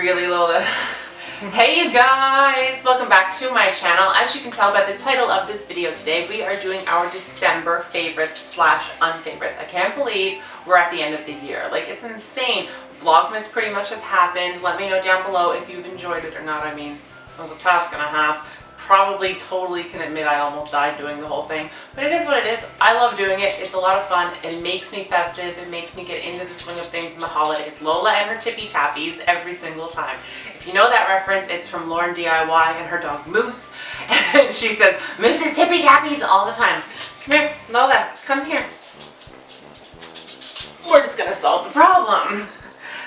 Really, Lola? Hey you guys! Welcome back to my channel. As you can tell by the title of this video today, we are doing our December favorites slash unfavorites. I can't believe we're at the end of the year. Like, it's insane. Vlogmas pretty much has happened. Let me know down below if you've enjoyed it or not. I mean, it was a task and a half. Probably totally can admit I almost died doing the whole thing, but it is what it is. I love doing it. It's a lot of fun. It makes me festive. It makes me get into the swing of things in the holidays. Lola and her tippy tappies every single time. If you know that reference, it's from Lauren DIY and her dog Moose, and she says Moose's tippy tappies all the time. Come here, Lola, come here. We're just gonna solve the problem.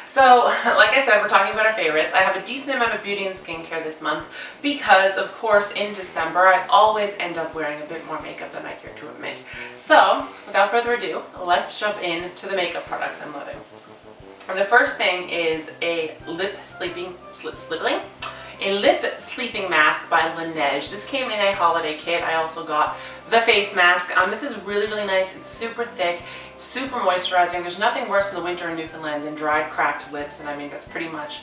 So, like I said, we're talking about our favorites. I have a decent amount of beauty and skincare this month because, of course, in December, I always end up wearing a bit more makeup than I care to admit. So, without further ado, let's jump into the makeup products I'm loving. And the first thing is a lip sleeping mask by Laneige. This came in a holiday kit. I also got the face mask. This is really, really nice. It's super thick. It's super moisturizing. There's nothing worse in the winter in Newfoundland than dried, cracked lips, and I mean, that's pretty much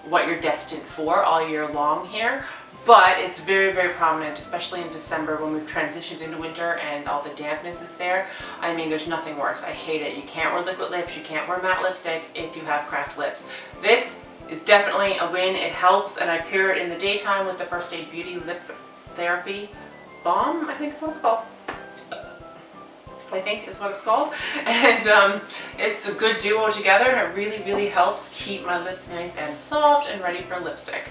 what you're destined for all year long here. But it's very, very prominent, especially in December when we've transitioned into winter and all the dampness is there. I mean, there's nothing worse. I hate it. You can't wear liquid lips. You can't wear matte lipstick if you have cracked lips. This is definitely a win. It helps, and I pair it in the daytime with the First Aid Beauty Lip Therapy Balm, I think is what it's called. And it's a good duo together, and it really, really helps keep my lips nice and soft and ready for lipstick.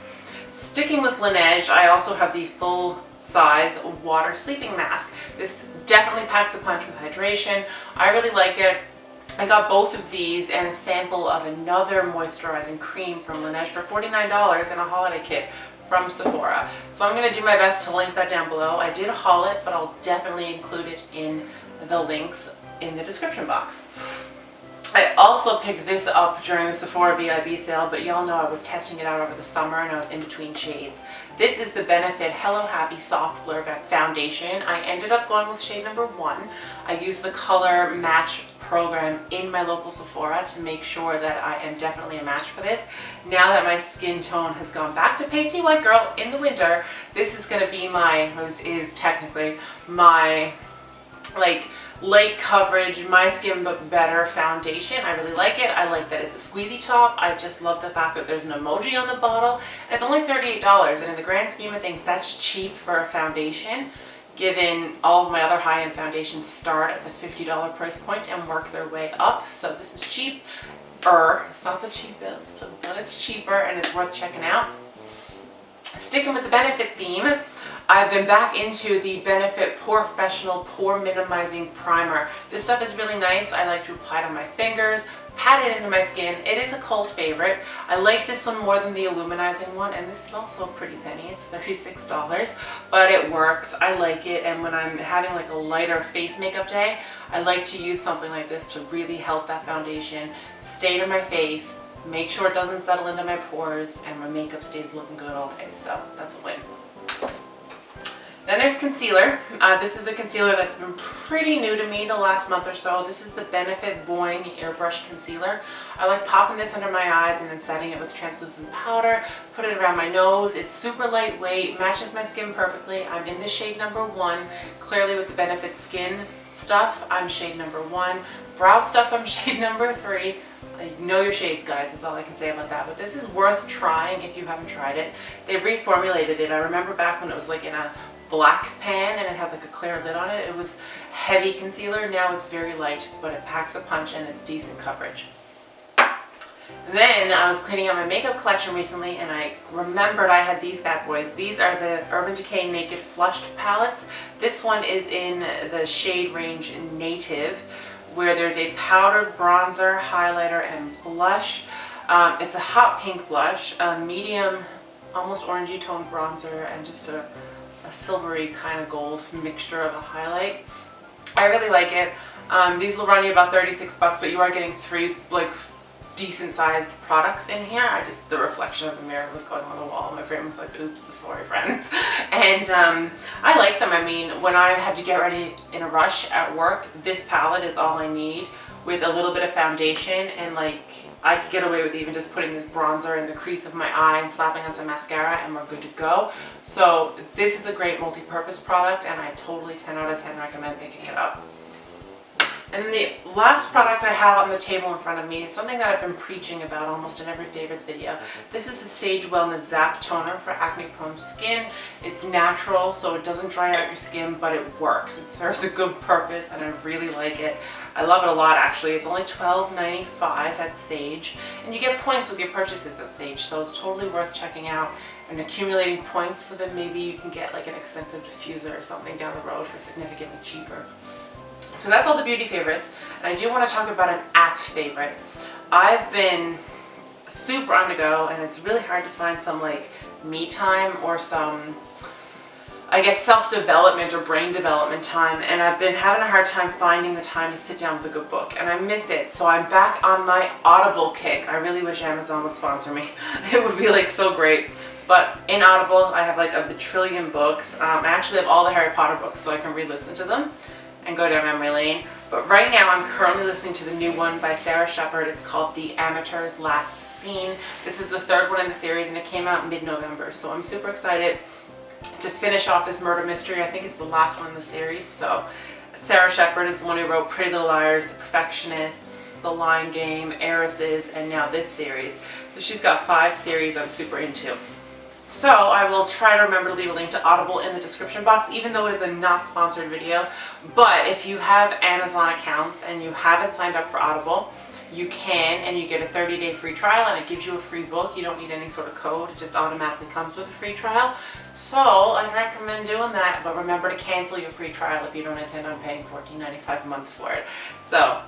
Sticking with Laneige, I also have the full size water sleeping mask. This definitely packs a punch with hydration. I really like it. I got both of these and a sample of another moisturizing cream from Laneige for $49 in a holiday kit from Sephora. So I'm going to do my best to link that down below. I did haul it, but I'll definitely include it in the links in the description box. I also picked this up during the Sephora BIB sale, but y'all know I was testing it out over the summer and I was in between shades. This is the Benefit Hello Happy Soft Blur Foundation. I ended up going with shade number 1. I used the color match program in my local Sephora to make sure that I am definitely a match for this. Now that my skin tone has gone back to pasty white girl in the winter, this is going to be this is technically my light coverage, my skin but better foundation. I really like it. I like that it's a squeezy top. I just love the fact that there's an emoji on the bottle. And it's only $38, and in the grand scheme of things, that's cheap for a foundation, given all of my other high-end foundations start at the $50 price point and work their way up. So this is cheaper. It's not the cheapest, but it's cheaper and it's worth checking out. Sticking with the Benefit theme, I've been back into the Benefit Pore Professional Pore Minimizing Primer. This stuff is really nice. I like to apply it on my fingers, pat it into my skin. It is a cult favorite. I like this one more than the Illuminizing one, and this is also a pretty penny. It's $36, but it works. I like it, and when I'm having like a lighter face makeup day, I like to use something like this to really help that foundation stay to my face, make sure it doesn't settle into my pores, and my makeup stays looking good all day. So that's a win. Then there's concealer. This is a concealer that's been pretty new to me the last month or so. This is the Benefit Boing Airbrush Concealer. I like popping this under my eyes and then setting it with translucent powder, put it around my nose. It's super lightweight, matches my skin perfectly. I'm in the shade number 1. Clearly with the Benefit Skin stuff, I'm shade number 1. Brow stuff, I'm shade number 3. Know your shades, guys. That's all I can say about that. But this is worth trying if you haven't tried it. They reformulated it. I remember back when it was like in a black pan and it had like a clear lid on it. It was heavy concealer. Now it's very light, but it packs a punch and it's decent coverage. Then I was cleaning out my makeup collection recently and I remembered I had these bad boys. These are the Urban Decay Naked Flushed palettes. This one is in the shade range Native, where there's a powdered bronzer, highlighter, and blush. It's a hot pink blush, a medium, almost orangey toned bronzer, and just a silvery kind of gold mixture of a highlight. I really like it. These will run you about $36, but you are getting 3 decent sized products in here. The reflection of the mirror was going on the wall. My friend was like, oops, sorry friends. And I like them. I mean, when I had to get ready in a rush at work, this palette is all I need with a little bit of foundation, and like I could get away with even just putting this bronzer in the crease of my eye and slapping on some mascara and we're good to go. So this is a great multi-purpose product and I totally 10 out of 10 recommend picking it up. And then the last product I have on the table in front of me is something that I've been preaching about almost in every favorites video. This is the Sage Wellness Zap Toner for acne prone skin. It's natural, so it doesn't dry out your skin, but it works. It serves a good purpose and I really like it. I love it a lot actually. It's only $12.95 at Sage, and you get points with your purchases at Sage, so it's totally worth checking out and accumulating points so that maybe you can get like an expensive diffuser or something down the road for significantly cheaper. So that's all the beauty favorites, and I do want to talk about an app favorite. I've been super on the go and it's really hard to find some like me time or some, I guess, self-development or brain development time, and I've been having a hard time finding the time to sit down with a good book, and I miss it. So I'm back on my Audible kick. I really wish Amazon would sponsor me. It would be like so great. But in Audible, I have like a bajillion books. I actually have all the Harry Potter books so I can re-listen to them and go down memory lane. But right now I'm currently listening to the new one by Sarah Shepard. It's called The Amateur's Last Scene. This is the third one in the series and it came out mid-November. So I'm super excited to finish off this murder mystery. I think it's the last one in the series. So Sarah Shepard is the one who wrote Pretty Little Liars, The Perfectionists, The Lying Game, Heiresses, and now this series. So she's got 5 series I'm super into. So I will try to remember to leave a link to Audible in the description box, even though it is a not sponsored video. But if you have Amazon accounts and you haven't signed up for Audible, you can, and you get a 30-day free trial and it gives you a free book. You don't need any sort of code, it just automatically comes with a free trial. So I recommend doing that, but remember to cancel your free trial if you don't intend on paying $14.95 a month for it. So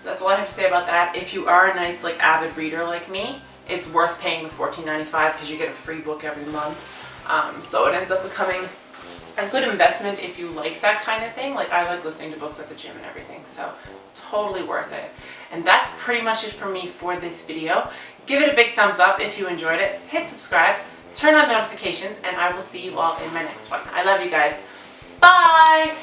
that's all I have to say about that. If you are a nice like avid reader like me, it's worth paying the $14.95 because you get a free book every month. So it ends up becoming a good investment if you like that kind of thing. Like I like listening to books at the gym and everything, so totally worth it. And that's pretty much it for me for this video. Give it a big thumbs up if you enjoyed it. Hit subscribe, turn on notifications, and I will see you all in my next one. I love you guys. Bye!